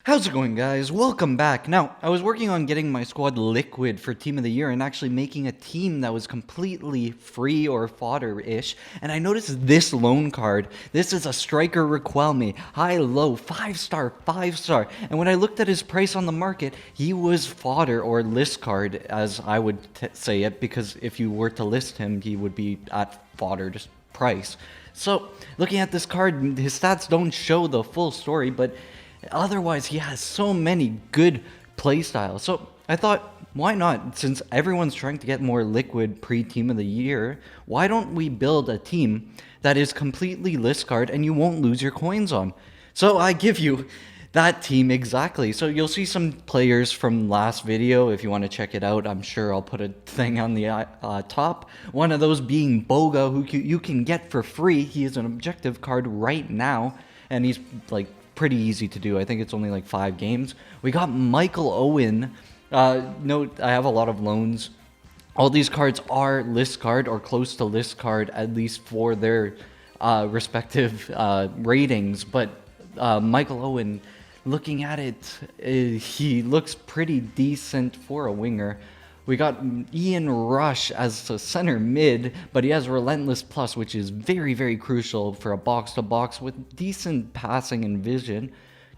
How's it going, guys? Welcome back. Now, I was working on getting my squad liquid for Team of the Year and actually making a team that was completely free or fodder-ish, and I noticed this loan card. This is a striker Riquelme, high-low, 5-star, 5-star, and when I looked at his price on the market, he was fodder or list card, as I would say it, because if you were to list him, he would be at fodder just price. So, looking at this card, his stats don't show the full story, but otherwise, he has so many good playstyles. So I thought, why not? Since everyone's trying to get more liquid pre-team of the year, why don't we build a team that is completely list card and you won't lose your coins on? So I give you that team exactly. So you'll see some players from last video if you want to check it out. I'm sure I'll put a thing on the top. One of those being Boga, who you can get for free. He is an objective card right now, and he's like pretty easy to do. I think it's only like 5 games. We got Michael Owen. Note, I have a lot of loans. All these cards are list card or close to list card, at least for their respective ratings. But Michael Owen, looking at it, he looks pretty decent for a winger. We got Ian Rush as a center mid, but he has Relentless Plus, which is very, very crucial for a box-to-box with decent passing and vision.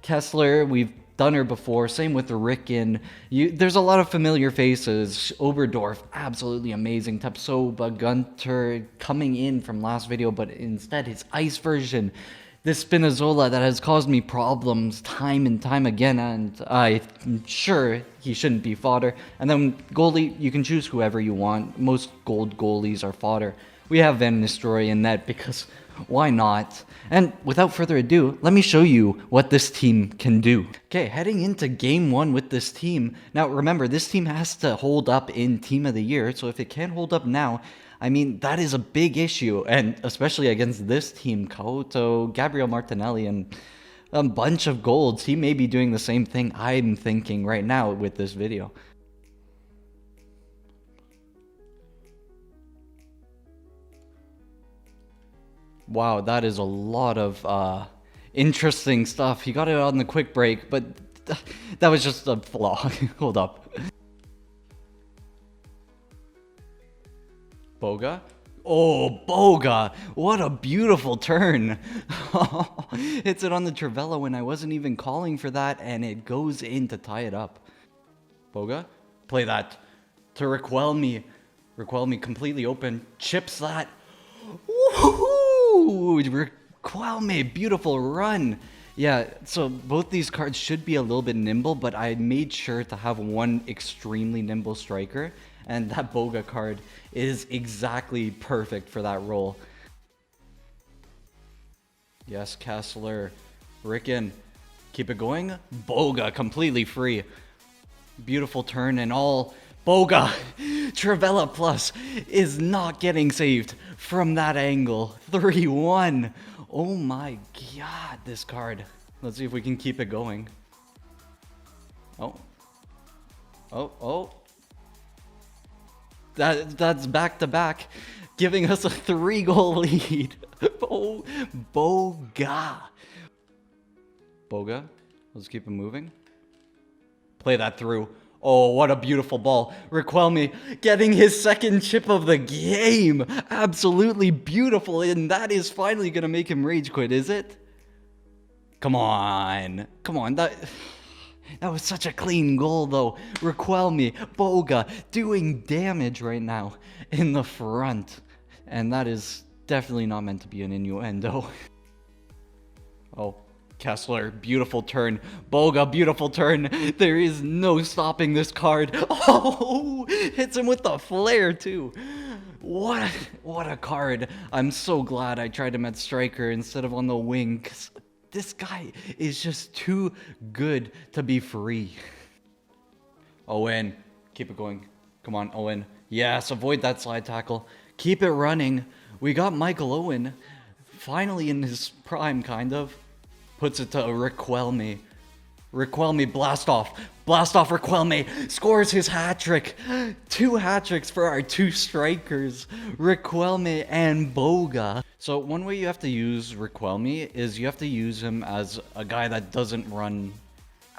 Kessler, we've done her before. Same with Riquelme. There's a lot of familiar faces. Oberdorf, absolutely amazing. Tapsoba, Gunter, coming in from last video, but instead his ice version. This Spinazzola that has caused me problems time and time again, and I'm sure he shouldn't be fodder. And then goalie, you can choose whoever you want. Most gold goalies are fodder. We have Van Nistelrooy in net because why not? And without further ado, let me show you what this team can do. Okay, heading into game 1 with this team. Now remember, this team has to hold up in Team of the Year, so if it can't hold up now, I mean, that is a big issue, and especially against this team, Couto, Gabriel Martinelli, and a bunch of golds. He may be doing the same thing I'm thinking right now with this video. Wow, that is a lot of interesting stuff. He got it on the quick break, but that was just a flaw. Hold up. Boga? Oh, Boga! What a beautiful turn! Hits it on the Trivela when I wasn't even calling for that, and it goes in to tie it up. Boga? Play that to Riquelme. Riquelme completely open. Chips that. Woohoo! Riquelme, beautiful run. Yeah, so both these cards should be a little bit nimble, but I made sure to have one extremely nimble striker, and that Boga card is exactly perfect for that role. Yes, Kessler. Ricken. Keep it going. Boga, completely free. Beautiful turn and all. Boga! Trivela Plus is not getting saved from that angle. 3-1. Oh my god, this card. Let's see if we can keep it going. Oh. Oh. That's back-to-back, giving us a 3-goal lead. Oh, Boga. Boga, let's keep it moving. Play that through. Oh, what a beautiful ball. Riquelme getting his second chip of the game. Absolutely beautiful, and that is finally going to make him rage quit, is it? Come on. Come on, that was such a clean goal, though. Riquelme, Boga, doing damage right now in the front. And that is definitely not meant to be an innuendo. Oh, Kessler, beautiful turn. Boga, beautiful turn. There is no stopping this card. Oh, hits him with the flare, too. What a card. I'm so glad I tried him at striker instead of on the wing, 'cause this guy is just too good to be free. Owen, keep it going. Come on, Owen. Yes, avoid that slide tackle. Keep it running. We got Michael Owen, finally in his prime, kind of. Puts it to Riquelme. Riquelme, blast off. Blast off Riquelme. Scores his hat-trick. 2 hat-tricks for our 2 strikers. Riquelme and Boga. So one way you have to use Riquelme is you have to use him as a guy that doesn't run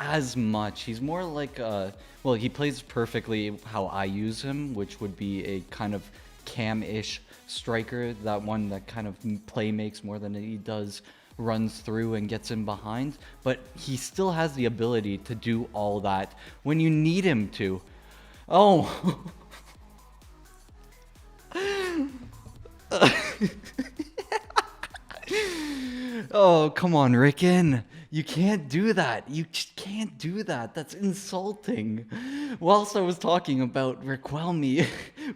as much. He's more like well, he plays perfectly how I use him, which would be a kind of cam-ish striker, that one that kind of play makes more than he does runs through and gets in behind, but he still has the ability to do all that when you need him to. Oh. Oh, come on, Ricken. You can't do that. You just can't do that. That's insulting. Whilst I was talking about Riquelme,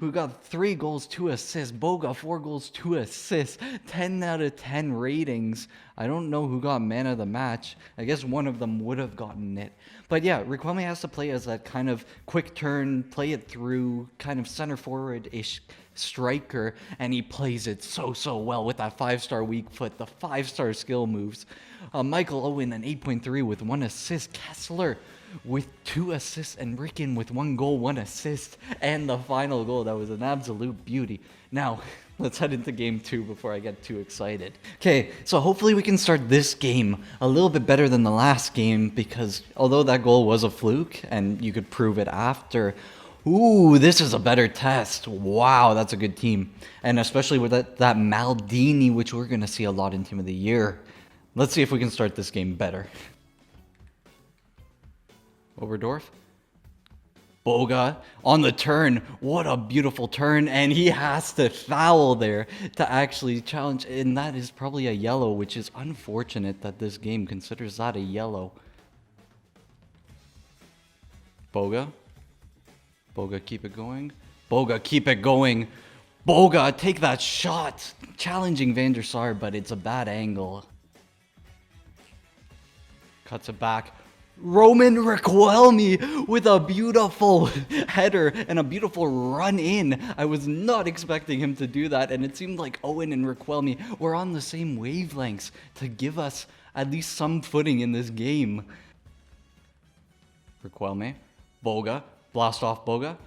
who got 3 goals, 2 assists, Boga, 4 goals, 2 assists, 10 out of 10 ratings. I don't know who got man of the match. I guess one of them would have gotten it. But yeah, Riquelme has to play as that kind of quick turn, play it through, kind of center forward-ish striker, and he plays it so well with that 5-star weak foot, the 5-star skill moves. Michael Owen an 8.3 with 1 assist, Kessler with 2 assists, and Ricken with 1 goal, 1 assist, and the final goal. That was an absolute beauty. Now, let's head into game 2 before I get too excited. Okay, so hopefully we can start this game a little bit better than the last game, because although that goal was a fluke, and you could prove it after, ooh, this is a better test. Wow, that's a good team. And especially with that Maldini, which we're going to see a lot in Team of the Year. Let's see if we can start this game better. Oberdorf. Boga on the turn. What a beautiful turn. And he has to foul there to actually challenge. And that is probably a yellow, which is unfortunate that this game considers that a yellow. Boga. Boga, keep it going. Boga, keep it going. Boga, take that shot. Challenging Van der Sar, but it's a bad angle. Cuts it back. Roman Riquelme with a beautiful header and a beautiful run in. I was not expecting him to do that, and it seemed like Owen and Riquelme were on the same wavelengths to give us at least some footing in this game. Riquelme. Boga. Blast off Boga.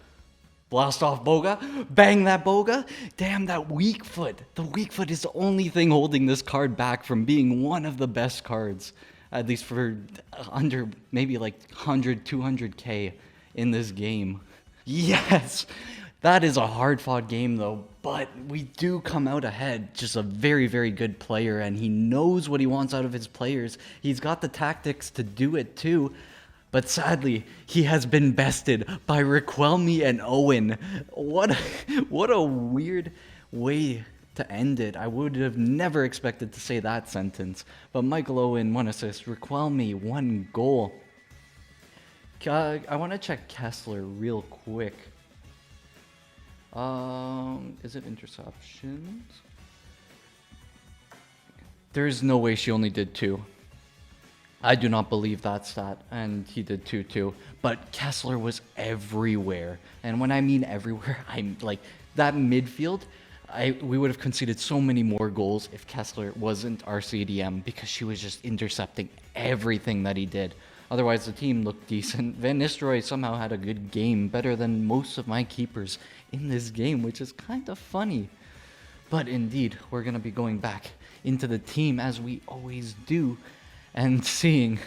Blast off Boga. Bang that Boga. Damn, that weak foot. The weak foot is the only thing holding this card back from being one of the best cards. At least for under maybe like 100, 200k in this game. Yes! That is a hard-fought game though, but we do come out ahead. Just a very good player, and he knows what he wants out of his players. He's got the tactics to do it too. But sadly, he has been bested by Riquelme and Owen. What a weird way to end it. I would have never expected to say that sentence. But Michael Owen, 1 assist. Riquelme, 1 goal. I want to check Kessler real quick. Is it interceptions? There's no way she only did 2. I do not believe that stat, and he did 2 too. But Kessler was everywhere. And when I mean everywhere, I'm like, that midfield, we would have conceded so many more goals if Kessler wasn't our CDM, because she was just intercepting everything that he did. Otherwise, the team looked decent. Van Nistelrooy somehow had a good game, better than most of my keepers in this game, which is kind of funny. But indeed, we're going to be going back into the team as we always do, and seeing,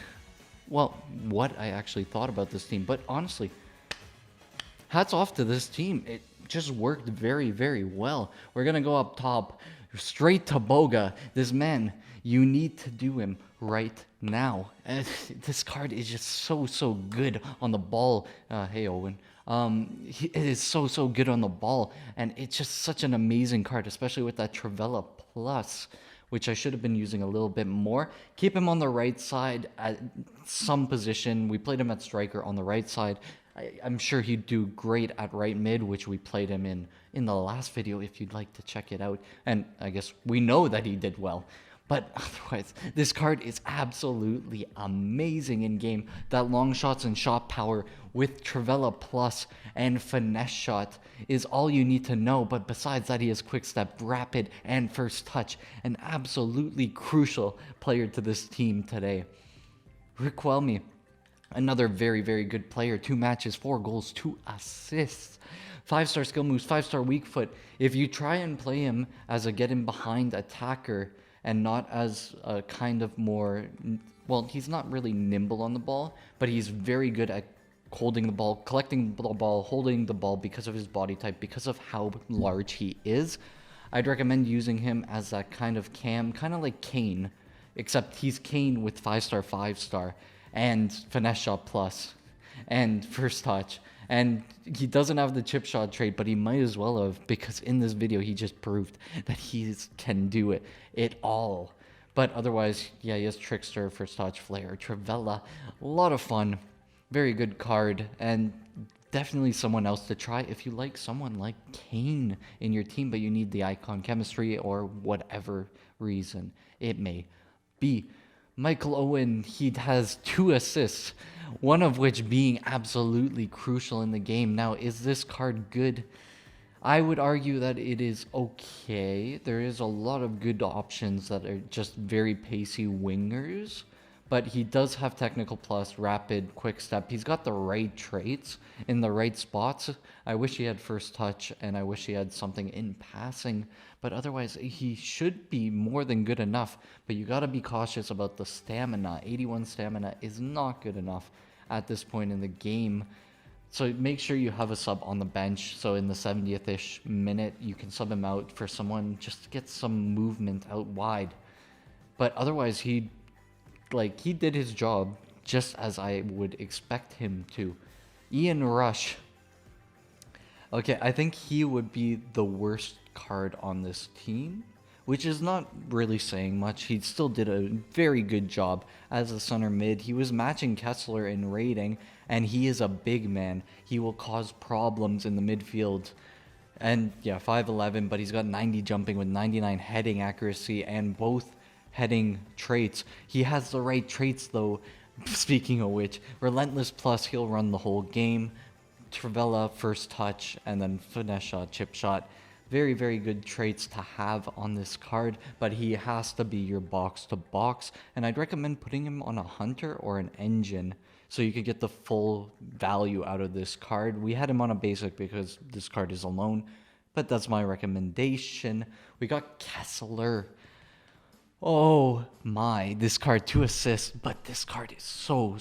well, what I actually thought about this team. But honestly, hats off to this team. It just worked very well. We're going to go up top, straight to Boga. This man, you need to do him right now. And this card is just so good on the ball. Hey, Owen. It is so good on the ball. And it's just such an amazing card, especially with that Trivela Plus, which I should have been using a little bit more. Keep him on the right side at some position. We played him at striker on the right side. I'm sure he'd do great at right mid, which we played him in the last video if you'd like to check it out. And I guess we know that he did well. But otherwise, this card is absolutely amazing in game. That long shots and shot power with Trivela Plus and finesse shot is all you need to know. But besides that, he has quick step, rapid, and first touch. An absolutely crucial player to this team today. Riquelme, another very good player. 2 matches, 4 goals, 2 assists. 5-star skill moves, 5-star weak foot. If you try and play him as a get in behind attacker and not as a kind of more, well, he's not really nimble on the ball, but he's very good at holding the ball, collecting the ball, holding the ball because of his body type, because of how large he is. I'd recommend using him as that kind of cam, kind of like Kane, except he's Kane with 5-star, 5-star, and finesse shot plus, and first touch. And he doesn't have the chip shot trait, but he might as well have, because in this video he just proved that he can do it all. But otherwise, yeah, he has Trickster, First Touch, Flare, Trivella. A lot of fun. Very good card. And definitely someone else to try if you like someone like Kane in your team, but you need the icon chemistry or whatever reason it may be. Michael Owen, he has 2 assists, one of which being absolutely crucial in the game. Now, is this card good? I would argue that it is okay. There is a lot of good options that are just very pacey wingers, but he does have technical plus, rapid, quick step. He's got the right traits in the right spots. I wish he had first touch, and I wish he had something in passing, but otherwise he should be more than good enough. But you got to be cautious about the stamina. 81 stamina is not good enough at this point in the game. So make sure you have a sub on the bench. So in the 70th-ish minute, you can sub him out for someone just to get some movement out wide. But otherwise, he did his job just as I would expect him to. Ian Rush. Okay, I think he would be the worst card on this team, which is not really saying much. He still did a very good job as a center mid. He was matching Kessler in rating, and he is a big man. He will cause problems in the midfield. And yeah, 5'11", but he's got 90 jumping with 99 heading accuracy and both heading traits. He has the right traits though. Speaking of which, Relentless Plus, he'll run the whole game. Trivella, first touch, and then finesse shot, chip shot. Very, very good traits to have on this card, but he has to be your box to box, and I'd recommend putting him on a hunter or an engine so you could get the full value out of this card. We had him on a basic because this card is alone, but that's my recommendation. We got Kessler. Oh my, this card, 2 assists, but this card is so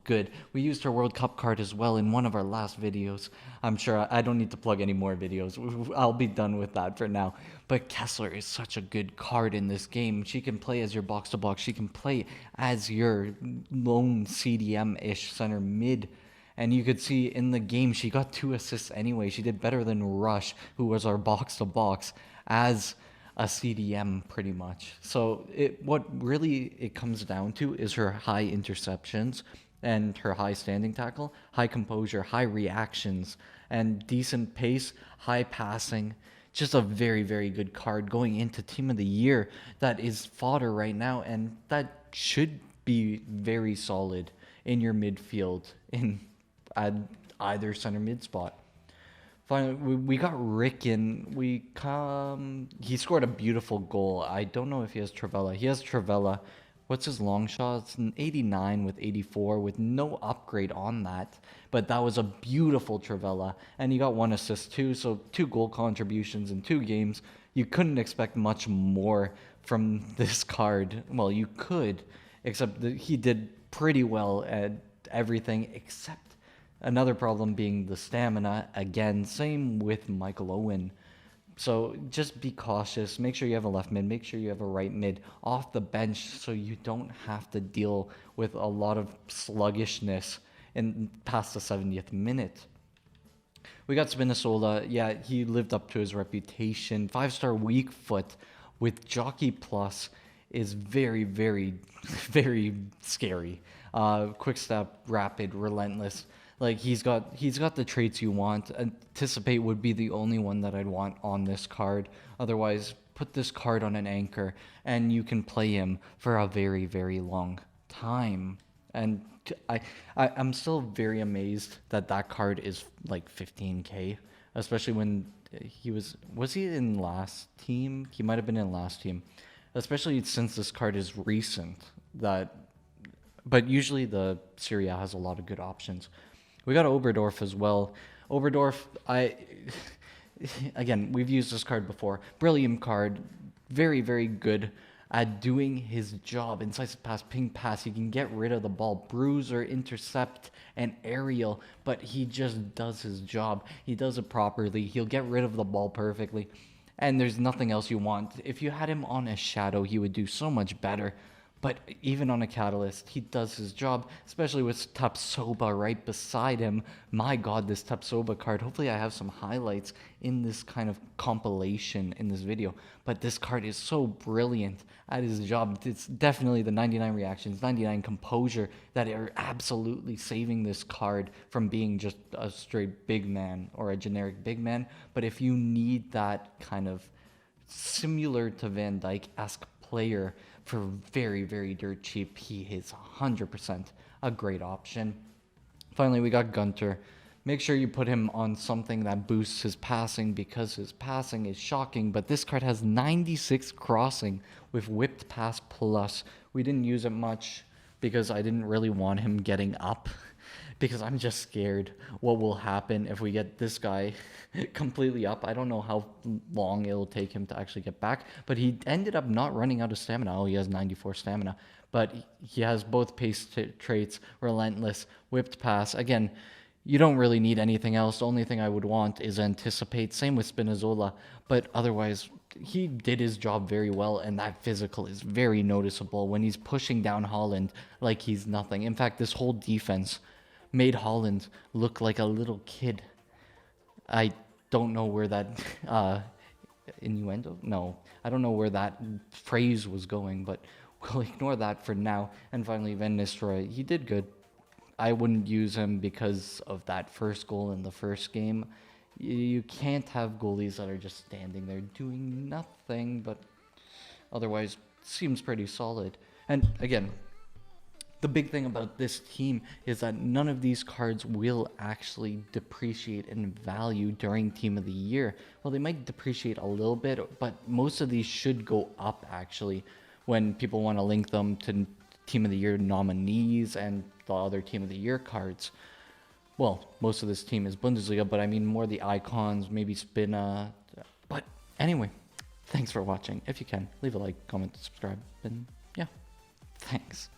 good. We used her World Cup card as well in one of our last videos. I'm sure I don't need to plug any more videos. I'll be done with that for now. But Kessler is such a good card in this game. She can play as your box-to-box. She can play as your lone CDM-ish center mid. And you could see in the game, she got 2 assists anyway. She did better than Rush, who was our box-to-box, as a CDM pretty much. So what really it comes down to is her high interceptions and her high standing tackle, high composure, high reactions, and decent pace, high passing. Just a very, very good card going into Team of the Year that is fodder right now, and that should be very solid in your midfield in either center mid spot. Finally, we got Riquelme. He scored a beautiful goal. I don't know if he has Trivella. He has Trivella. What's his long shot? It's an 89 with 84 with no upgrade on that. But that was a beautiful Trivella. And he got 1 assist too, so 2 goal contributions in 2 games. You couldn't expect much more from this card. Well, you could, except that he did pretty well at everything except another problem being the stamina. Again, same with Michael Owen. So just be cautious. Make sure you have a left mid. Make sure you have a right mid off the bench so you don't have to deal with a lot of sluggishness in past the 70th minute. We got Spinazzola. Yeah, he lived up to his reputation. 5-star weak foot with jockey plus is very, very, very scary. Quick step, rapid, relentless. Like he's got the traits you want. Anticipate would be the only one that I'd want on this card. Otherwise, put this card on an anchor and you can play him for a very, very long time. And I'm still very amazed that card is like 15k, especially when was he in last team? He might have been in last team, especially since this card is recent. But usually the Serie A has a lot of good options. We got Oberdorf as well. Oberdorf, again, we've used this card before. Brilliant card. Very, very good at doing his job. Incisive pass, ping pass, he can get rid of the ball, bruiser, intercept, and aerial, but he just does his job. He does it properly. He'll get rid of the ball perfectly. And there's nothing else you want. If you had him on a shadow, he would do so much better. But even on a catalyst, he does his job, especially with Tapsoba right beside him. My God, this Tapsoba card. Hopefully I have some highlights in this kind of compilation in this video. But this card is so brilliant at his job. It's definitely the 99 reactions, 99 composure that are absolutely saving this card from being just a straight big man or a generic big man. But if you need that kind of similar to Van Dijk-esque player for very, very dirt cheap, he is 100% a great option. Finally, we got Gunter. Make sure you put him on something that boosts his passing because his passing is shocking, but this card has 96 crossing with whipped pass plus. We didn't use it much because I didn't really want him getting up because I'm just scared what will happen if we get this guy completely up. I don't know how long it'll take him to actually get back, but he ended up not running out of stamina. Oh, he has 94 stamina, but he has both pace traits, relentless, whipped pass. Again, you don't really need anything else. The only thing I would want is anticipate. Same with Spinazzola, but otherwise, he did his job very well, and that physical is very noticeable when he's pushing down Haaland like he's nothing. In fact, this whole defense made Haaland look like a little kid. I don't know where that innuendo? No, I don't know where that phrase was going, but we'll ignore that for now. And finally, Van Nistelrooy, he did good. I wouldn't use him because of that first goal in the first game. You can't have goalies that are just standing there doing nothing, but otherwise seems pretty solid. And again, the big thing about this team is that none of these cards will actually depreciate in value during Team of the Year. Well, they might depreciate a little bit, but most of these should go up actually when people want to link them to Team of the Year nominees and the other Team of the Year cards. Well, most of this team is Bundesliga, but I mean more the icons, maybe Spina. But anyway, thanks for watching. If you can, leave a like, comment, subscribe, and yeah, thanks.